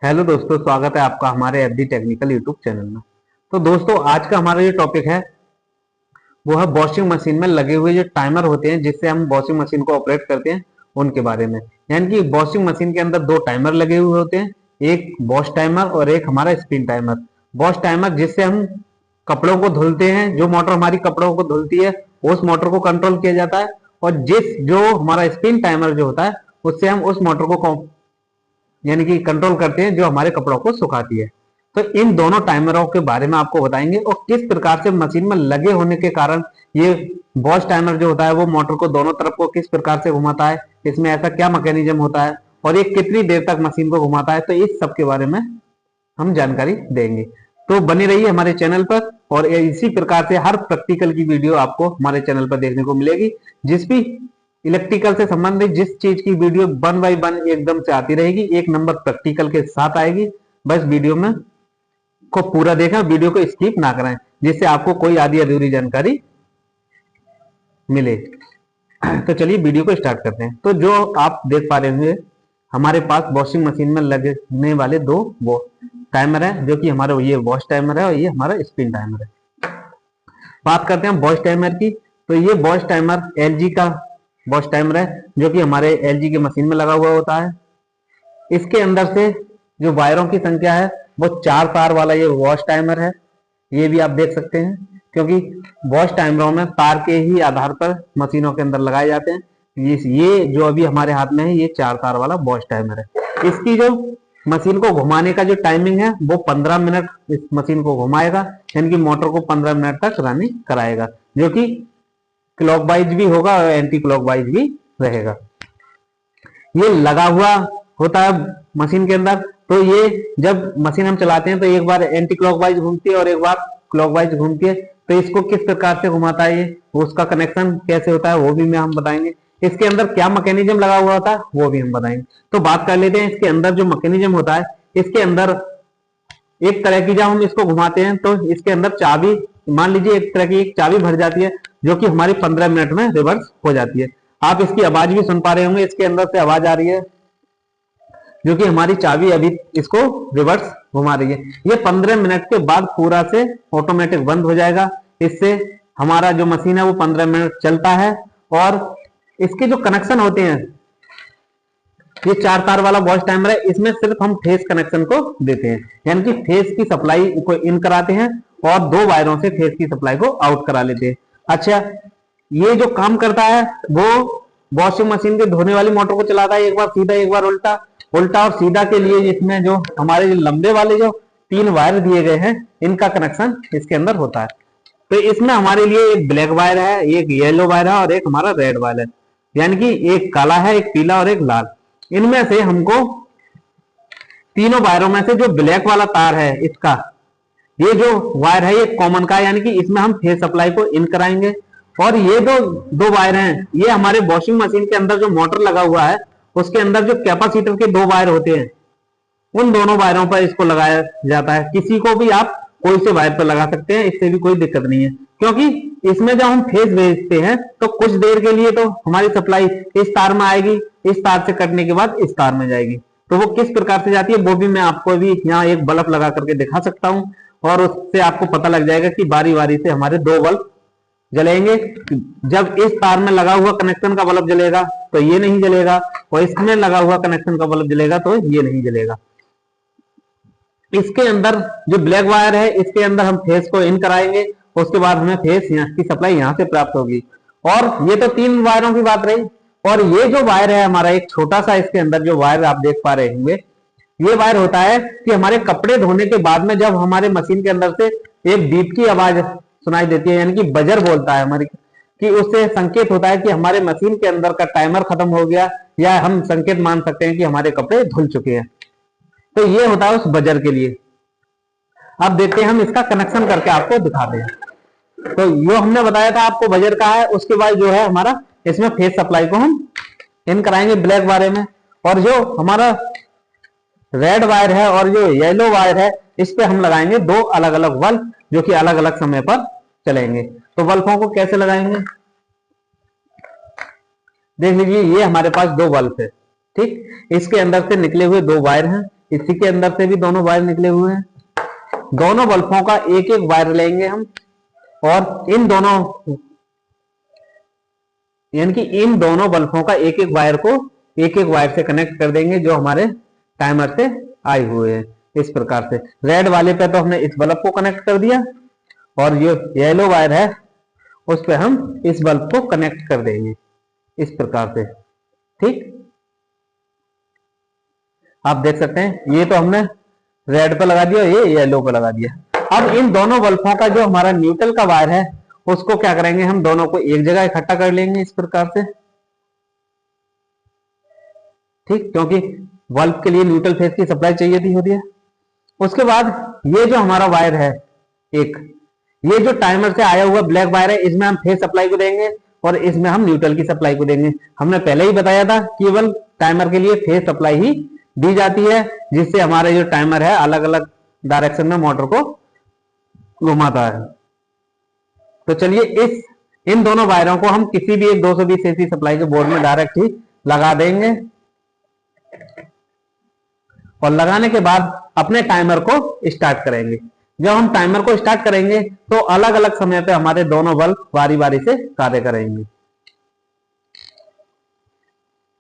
Hello दोस्तों, स्वागत है आपका हमारे एफडी टेक्निकल यूट्यूब चैनल में। तो दोस्तों, आज का हमारा जो टॉपिक है वो है वॉशिंग मशीन में लगे हुए जो टाइमर होते हैं जिससे हम वॉशिंग मशीन को ऑपरेट करते हैं उनके बारे में। यानी कि वॉशिंग मशीन के अंदर दो टाइमर लगे हुए होते हैं, एक वॉश टाइमर और एक हमारा स्पिन टाइमर। वॉश टाइमर जिससे हम कपड़ों को धुलते हैं, जो मोटर हमारी कपड़ों को धुलती है उस मोटर को कंट्रोल किया जाता है, और जिस जो हमारा स्पिन टाइमर जो होता है उससे हम उस मोटर को यानी कि कंट्रोल करते हैं जो हमारे कपड़ों को सुखाती है। तो इन दोनों टाइमरों के बारे में आपको बताएंगे और किस प्रकार से मशीन में लगे होने के कारण ये वॉश टाइमर जो होता है वो मोटर को दोनों तरफ को किस प्रकार से घुमाता है, इसमें ऐसा क्या मैकेनिज्म होता है और ये कितनी देर तक मशीन को घुमाता है। तो इस सब के बारे में हम जानकारी देंगे, तो बनी रहिए हमारे चैनल पर। और इसी प्रकार से हर प्रैक्टिकल की वीडियो आपको हमारे चैनल पर देखने को मिलेगी। जिस भी इलेक्ट्रिकल से संबंधित जिस चीज की वीडियो 1 बाय 1 एकदम से आती रहेगी, एक नंबर प्रैक्टिकल के साथ आएगी। बस वीडियो में को पूरा देखें, वीडियो को स्किप ना करें, जिससे आपको कोई आधी अधूरी जानकारी मिले। तो चलिए वीडियो को स्टार्ट करते हैं। तो जो आप देख पा रहे होंगे, हमारे पास वॉशिंग मशीन में लगने वाले दो वो टाइमर है, जो कि हमारा ये वॉश टाइमर है और ये हमारा स्पिन टाइमर है। बात करते हैं वॉश टाइमर की। तो ये वॉश टाइमर एलजी का वॉश टाइमर है, जो कि हमारे एलजी के मशीन में लगा हुआ होता है। इसके अंदर से जो वायरों की संख्या है वो 4 तार वाला ये वॉश टाइमर है। ये भी आप देख सकते हैं, क्योंकि वॉश टाइमरों में तार के ही आधार पर मशीनों के अंदर लगाए जाते हैं। ये जो अभी हमारे हाथ में है ये 4 तार वाला वॉश टाइमर है। इसकी जो मशीन को घुमाने का जो टाइमिंग है वो 15 मिनट इस मशीन को घुमाएगा, यानी कि मोटर को 15 मिनट तक रनिंग कराएगा, जो कि क्लॉकवाइज भी होगा और एंटी क्लॉकवाइज भी रहेगा। ये लगा हुआ होता है मशीन के अंदर। तो ये जब मशीन हम चलाते हैं तो एक बार एंटी क्लॉकवाइज घूमती है और एक बार क्लॉकवाइज घूमती है। तो इसको किस प्रकार से घुमाता है ये, उसका कनेक्शन कैसे होता है वो भी हम बताएंगे। इसके अंदर क्या मैकेनिज्म लगा हुआ होता है वो भी हम बताएंगे। तो बात कर लेते हैं इसके अंदर जो मैकेनिज्म होता है। इसके अंदर एक तरह की जब हम इसको घुमाते हैं तो इसके अंदर चाबी, मान लीजिए एक तरह की एक चाबी भर जाती है, जो कि हमारी 15 मिनट में रिवर्स हो जाती है। आप इसकी आवाज भी सुन पा रहे होंगे, इसके अंदर से आवाज आ रही है, जो कि हमारी चाबी अभी इसको रिवर्स घुमा रही है। ये 15 मिनट के बाद पूरा से ऑटोमेटिक बंद हो जाएगा। इससे हमारा जो मशीन है वो 15 मिनट चलता है। और इसके जो कनेक्शन होते हैं, ये 4 तार वाला वॉश टाइमर है, इसमें सिर्फ हम फेस कनेक्शन को देते हैं, यानी कि फेस की सप्लाई को इन कराते हैं और 2 वायरों से फेस की सप्लाई को आउट करा लेते हैं। अच्छा, ये जो काम करता है वो वॉशिंग मशीन के धोने वाली मोटर को चलाता है, एक बार सीधा एक बार उल्टा। उल्टा और सीधा के लिए इसमें जो हमारे जो लंबे वाले जो 3 वायर दिए गए हैं इनका कनेक्शन इसके अंदर होता है। तो इसमें हमारे लिए एक ब्लैक वायर है, एक येलो वायर है और एक हमारा रेड वायर है, यानी कि एक काला है, एक पीला और एक लाल। इनमें से हमको तीनों वायरों में से जो ब्लैक वाला तार है इसका, ये जो वायर है ये कॉमन का है, यानी कि इसमें हम फेस सप्लाई को इन कराएंगे। और ये दो वायर हैं, ये हमारे वॉशिंग मशीन के अंदर जो मोटर लगा हुआ है उसके अंदर जो कैपेसिटर के 2 वायर होते हैं, उन दोनों वायरों पर इसको लगाया जाता है। किसी को भी आप कोई से वायर पर लगा सकते हैं, इससे भी कोई दिक्कत नहीं है, क्योंकि इसमें जब हम फेस भेजते हैं तो कुछ देर के लिए तो हमारी सप्लाई इस तार में आएगी, इस तार से कटने के बाद इस तार में जाएगी। तो वो किस प्रकार से जाती है वो भी मैं आपको भी यहाँ एक बल्ब लगा करके दिखा सकता हूँ, और उससे आपको पता लग जाएगा कि बारी बारी से हमारे 2 बल्ब जलेंगे। जब इस तार में लगा हुआ कनेक्शन का बल्ब जलेगा तो ये नहीं जलेगा, और इसमें लगा हुआ कनेक्शन का बल्ब जलेगा तो ये नहीं जलेगा। इसके अंदर जो ब्लैक वायर है इसके अंदर हम फेस को इन कराएंगे, उसके बाद हमें फेस की सप्लाई यहाँ से प्राप्त होगी। और ये तो 3 वायरों की बात रही। और ये जो वायर है हमारा एक छोटा सा, इसके अंदर जो वायर आप देख पा रहे होंगे, ये वायर होता है कि हमारे कपड़े धोने के बाद में जब हमारे मशीन के अंदर से एक बीप की आवाज सुनाई देती है, यानी कि बजर बोलता है हमारी, कि उससे संकेत होता है कि हमारे मशीन के अंदर का टाइमर खत्म हो गया, या हम संकेत मान सकते हैं कि हमारे कपड़े धुल चुके हैं। तो ये होता है उस बजर के लिए। अब देखते हैं, हम इसका कनेक्शन करके आपको दिखाते हैं। तो जो हमने बताया था आपको बजर का है, उसके बाद जो है हमारा इसमें फेस सप्लाई को हम इन कराएंगे ब्लैक वायर में। और जो हमारा रेड वायर है और जो येलो वायर है इस पे हम लगाएंगे 2 अलग अलग बल्ब, जो कि अलग अलग समय पर चलेंगे। तो बल्बों को कैसे लगाएंगे देख लीजिए, ये हमारे पास 2 बल्ब है, ठीक। इसके अंदर से निकले हुए 2 वायर हैं, इसी के अंदर से भी दोनों वायर निकले हुए हैं। दोनों बल्बों का एक एक वायर लेंगे हम, और इन दोनों यानी कि इन दोनों बल्बों का एक एक वायर को एक एक वायर से कनेक्ट कर देंगे जो हमारे टाइमर से आए हुए हैं। इस प्रकार से रेड वाले पे तो हमने इस बल्ब को कनेक्ट कर दिया, और ये येलो वायर है उस पे हम इस बल्ब को कनेक्ट कर देंगे इस प्रकार से। ठीक, आप देख सकते हैं ये तो हमने रेड पे लगा दिया, ये येलो पे लगा दिया। अब इन दोनों बल्बों का जो हमारा न्यूट्रल का वायर है उसको क्या करेंगे, हम दोनों को एक जगह इकट्ठा कर लेंगे इस प्रकार से। ठीक, क्योंकि बल्ब के लिए न्यूट्रल फेज की सप्लाई चाहिए थी होती है। उसके बाद ये जो हमारा वायर है एक, ये जो टाइमर से आया हुआ ब्लैक वायर है, इसमें हम फेज सप्लाई को देंगे और इसमें हम न्यूट्रल की सप्लाई को देंगे। हमने पहले ही बताया था केवल टाइमर के लिए फेज सप्लाई ही दी जाती है, जिससे हमारा जो टाइमर है अलग अलग डायरेक्शन में मोटर को घुमाता है। तो चलिए इन दोनों वायरों को हम किसी भी एक 220 एसी सप्लाई के बोर्ड में डायरेक्ट ही लगा देंगे, और लगाने के बाद अपने टाइमर को स्टार्ट करेंगे। जब हम टाइमर को स्टार्ट करेंगे तो अलग अलग समय पे हमारे दोनों बल्ब बारी बारी से कार्य करेंगे।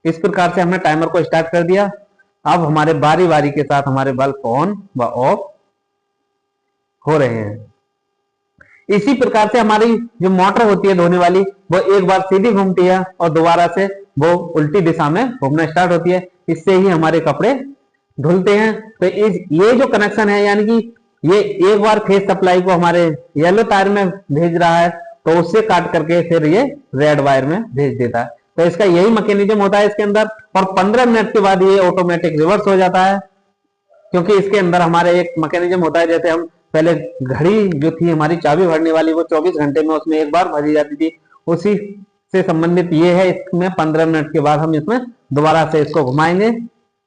इस प्रकार से हमने टाइमर को स्टार्ट कर दिया। अब हमारे बारी बारी के साथ हमारे बल्ब ऑन व ऑफ हो रहे हैं। इसी प्रकार से हमारी जो मोटर होती है धोने वाली, वो एक बार सीधी घूमती है और दोबारा से वो उल्टी दिशा में घूमना स्टार्ट होती है। इससे ही हमारे कपड़े धुलते हैं। तो ये जो कनेक्शन है, यानी कि ये एक बार फेज सप्लाई को हमारे येलो तार में भेज रहा है, तो उससे काट करके फिर ये रेड वायर में भेज देता है। तो इसका यही मैकेनिज्म होता है इसके अंदर, और 15 मिनट के बाद ये ऑटोमेटिक रिवर्स हो जाता है, क्योंकि इसके अंदर हमारे एक मैकेनिज्म होता है। जैसे हम पहले घड़ी जो थी हमारी चाबी भरने वाली, वो 24 घंटे में उसमें एक बार भरी जाती थी, उसी से संबंधित ये है। इसमें 15 मिनट के बाद हम इसमें दोबारा से इसको घुमाएंगे,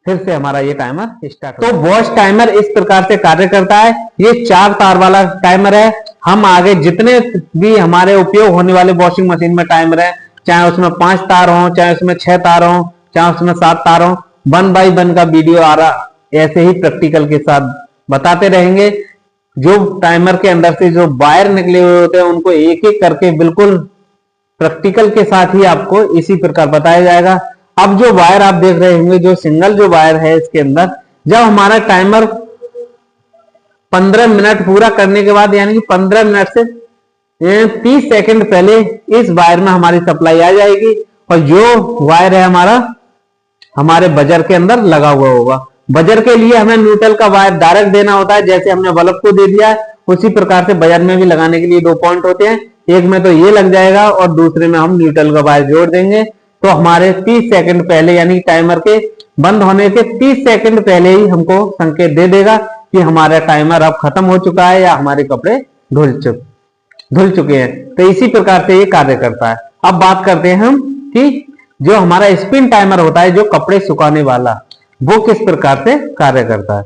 फिर से हमारा ये टाइमर स्टार्ट। तो बॉश टाइमर इस प्रकार से कार्य करता है। ये 4 तार वाला टाइमर है। हम आगे जितने भी हमारे उपयोग होने वाले वॉशिंग मशीन में टाइमर है, चाहे उसमें 5 तार हो, चाहे उसमें 6 तार हो, चाहे उसमें 7 तार हो, 1 बाय 1 का वीडियो आ रहा, ऐसे ही प्रैक्टिकल के साथ बताते रहेंगे। जो टाइमर के अंदर से जो वायर निकले हुए होते हैं उनको एक एक करके बिल्कुल प्रैक्टिकल के साथ ही आपको इसी प्रकार बताया जाएगा। अब जो वायर आप देख रहे होंगे, जो सिंगल जो वायर है इसके अंदर, जब हमारा टाइमर 15 मिनट पूरा करने के बाद, यानी कि 15 मिनट से 30 सेकंड पहले इस वायर में हमारी सप्लाई आ जाएगी, और जो वायर है हमारा हमारे बजर के अंदर लगा हुआ होगा। बजर के लिए हमें न्यूट्रल का वायर डायरेक्ट देना होता है, जैसे हमने बल्ब को दे दिया है उसी प्रकार से बजर में भी लगाने के लिए 2 पॉइंट होते हैं। एक में तो ये लग जाएगा और दूसरे में हम न्यूट्रल का वायर जोड़ देंगे। तो हमारे 30 सेकंड पहले, यानी टाइमर के बंद होने के 30 सेकंड पहले ही हमको संकेत दे देगा कि हमारा टाइमर अब खत्म हो चुका है या हमारे कपड़े धुल चुके हैं। तो इसी प्रकार से ये कार्य करता है। अब बात करते हैं हम कि जो हमारा स्पिन टाइमर होता है, जो कपड़े सुखाने वाला, वो किस प्रकार से कार्य करता है।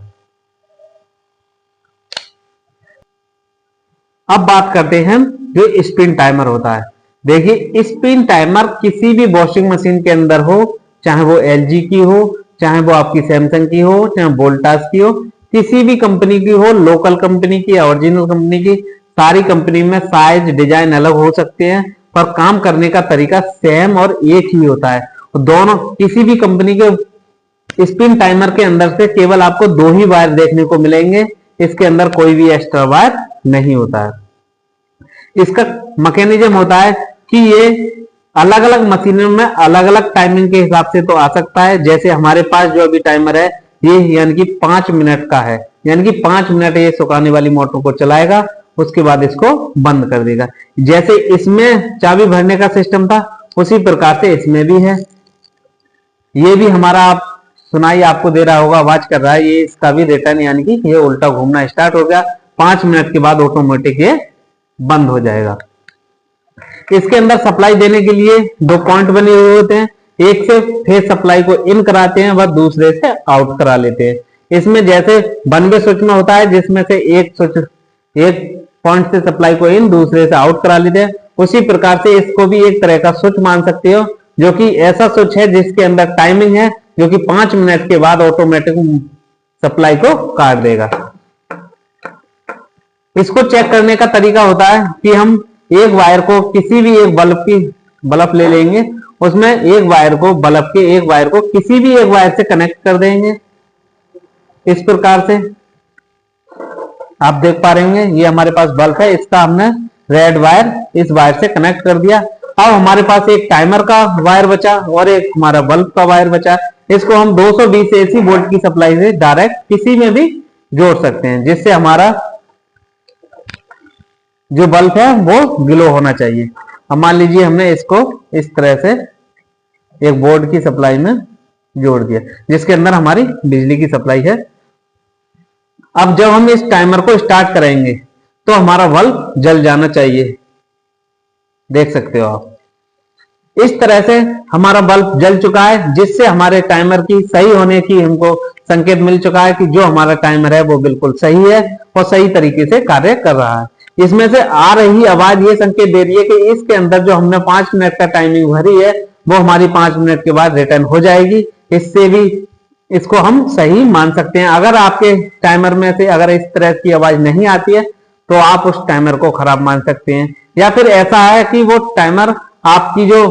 अब बात करते हैं हम जो स्पिन टाइमर होता है। देखिए, स्पिन टाइमर किसी भी वॉशिंग मशीन के अंदर हो, चाहे वो एलजी की हो, चाहे वो आपकी सैमसंग की हो, चाहे वोल्टास की हो, किसी भी कंपनी की हो, लोकल कंपनी की, ओरिजिनल कंपनी की, सारी कंपनी में साइज डिजाइन अलग हो सकते हैं, पर काम करने का तरीका सेम और एक ही होता है। दोनों किसी भी कंपनी के स्पिन टाइमर के अंदर से केवल आपको 2 ही वायर देखने को मिलेंगे। इसके अंदर कोई भी एक्स्ट्रा वायर नहीं होता है। इसका मैकेनिज्म होता है कि ये अलग अलग मशीनों में अलग अलग टाइमिंग के हिसाब से तो आ सकता है। जैसे हमारे पास जो अभी टाइमर है, ये यानी कि 5 मिनट का है, यानी कि 5 मिनट ये सुखाने वाली मोटर को चलाएगा, उसके बाद इसको बंद कर देगा। जैसे इसमें चाबी भरने का सिस्टम था, उसी प्रकार से इसमें भी है। ये भी हमारा, आप सुनाई आपको दे रहा होगा, आवाज कर रहा है, ये इसका भी रिटर्न, यानी कि ये उल्टा घूमना स्टार्ट हो गया। 5 मिनट के बाद ऑटोमेटिक ये बंद हो जाएगा। इसके अंदर सप्लाई देने के लिए 2 पॉइंट बने हुए होते हैं। एक से फेज सप्लाई को इन कराते हैं, वह दूसरे से आउट करा लेते हैं। इसमें जैसे 1 वे स्विच में होता है, जिसमें से एक पॉइंट से सप्लाई को इन, दूसरे से आउट करा लेते हैं, उसी प्रकार से इसको भी एक तरह का स्विच मान सकते हो, जो कि ऐसा स्विच है जिसके अंदर टाइमिंग है, जो कि 5 मिनट के बाद ऑटोमेटिक सप्लाई को काट देगा। इसको चेक करने का तरीका होता है कि हम एक वायर को किसी भी एक बल्ब ले लेंगे, उसमें एक वायर को बल्ब के एक वायर को किसी भी एक वायर से कनेक्ट कर देंगे। इस प्रकार से आप देख पा रहे होंगे, ये हमारे पास बल्ब है, इसका हमने रेड वायर इस वायर से कनेक्ट कर दिया। अब हमारे पास एक टाइमर का वायर बचा और एक हमारा बल्ब का वायर बचा। इसको हम 220 एसी वोल्ट की सप्लाई से डायरेक्ट किसी में भी जोड़ सकते हैं, जिससे हमारा जो बल्ब है वो ग्लो होना चाहिए। अब मान लीजिए हमने इसको इस तरह से एक बोर्ड की सप्लाई में जोड़ दिया, जिसके अंदर हमारी बिजली की सप्लाई है। अब जब हम इस टाइमर को स्टार्ट करेंगे तो हमारा बल्ब जल जाना चाहिए। देख सकते हो आप, इस तरह से हमारा बल्ब जल चुका है, जिससे हमारे टाइमर की सही होने की हमको संकेत मिल चुका है कि जो हमारा टाइमर है वो बिल्कुल सही है और सही तरीके से कार्य कर रहा है। इसमें से आ रही आवाज ये संकेत दे रही है कि इसके अंदर जो हमने 5 मिनट का टाइमिंग भरी है वो हमारी 5 मिनट के बाद रिटर्न हो जाएगी। इससे भी इसको हम सही मान सकते हैं। अगर आपके टाइमर में से अगर इस तरह की आवाज नहीं आती है तो आप उस टाइमर को खराब मान सकते हैं, या फिर ऐसा है कि वो टाइमर आपकी जो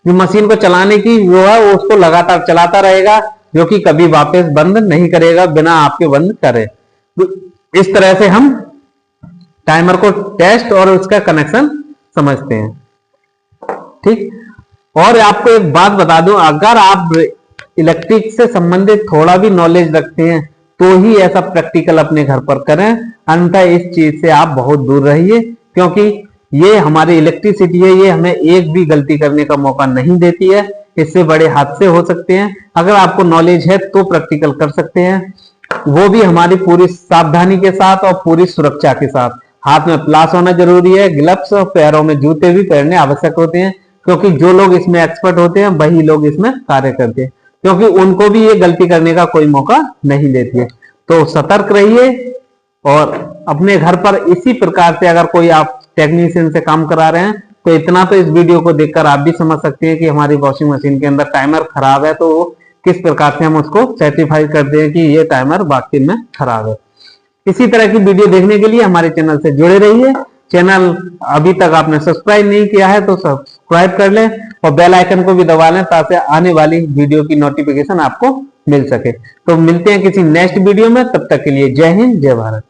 मशीन को चलाने की वो है उसको लगातार चलाता रहेगा, जो कि कभी वापस बंद नहीं करेगा बिना आपके बंद करे। इस तरह से हम टाइमर को टेस्ट और उसका कनेक्शन समझते हैं। ठीक, और आपको एक बात बता दूं, अगर आप इलेक्ट्रिक से संबंधित थोड़ा भी नॉलेज रखते हैं तो ही ऐसा प्रैक्टिकल अपने घर पर करें, अन्यथा इस चीज से आप बहुत दूर रहिए, क्योंकि ये हमारी इलेक्ट्रिसिटी है, ये हमें एक भी गलती करने का मौका नहीं देती है। इससे बड़े हादसे हो सकते हैं। अगर आपको नॉलेज है तो प्रैक्टिकल कर सकते हैं, वो भी हमारी पूरी सावधानी के साथ और पूरी सुरक्षा के साथ। हाथ में प्लास होना जरूरी है, ग्लव्स और पैरों में जूते भी पहनने आवश्यक होते हैं, क्योंकि जो लोग इसमें एक्सपर्ट होते हैं वही लोग इसमें कार्य करते हैं, क्योंकि उनको भी ये गलती करने का कोई मौका नहीं देती है। तो सतर्क रहिए और अपने घर पर इसी प्रकार से अगर कोई आप टेक्नीशियन से काम करा रहे हैं तो इतना तो इस वीडियो को देखकर आप भी समझ सकते हैं कि हमारी वॉशिंग मशीन के अंदर टाइमर खराब है, तो किस प्रकार से हम उसको सर्टिफाई करते हैं कि ये टाइमर वाकई में खराब है। इसी तरह की वीडियो देखने के लिए हमारे चैनल से जुड़े रहिए। चैनल अभी तक आपने सब्सक्राइब नहीं किया है तो सब्सक्राइब कर लें और बेल आइकन को भी दबा लें, ताकि आने वाली वीडियो की नोटिफिकेशन आपको मिल सके। तो मिलते हैं किसी नेक्स्ट वीडियो में, तब तक के लिए जय हिंद, जय भारत।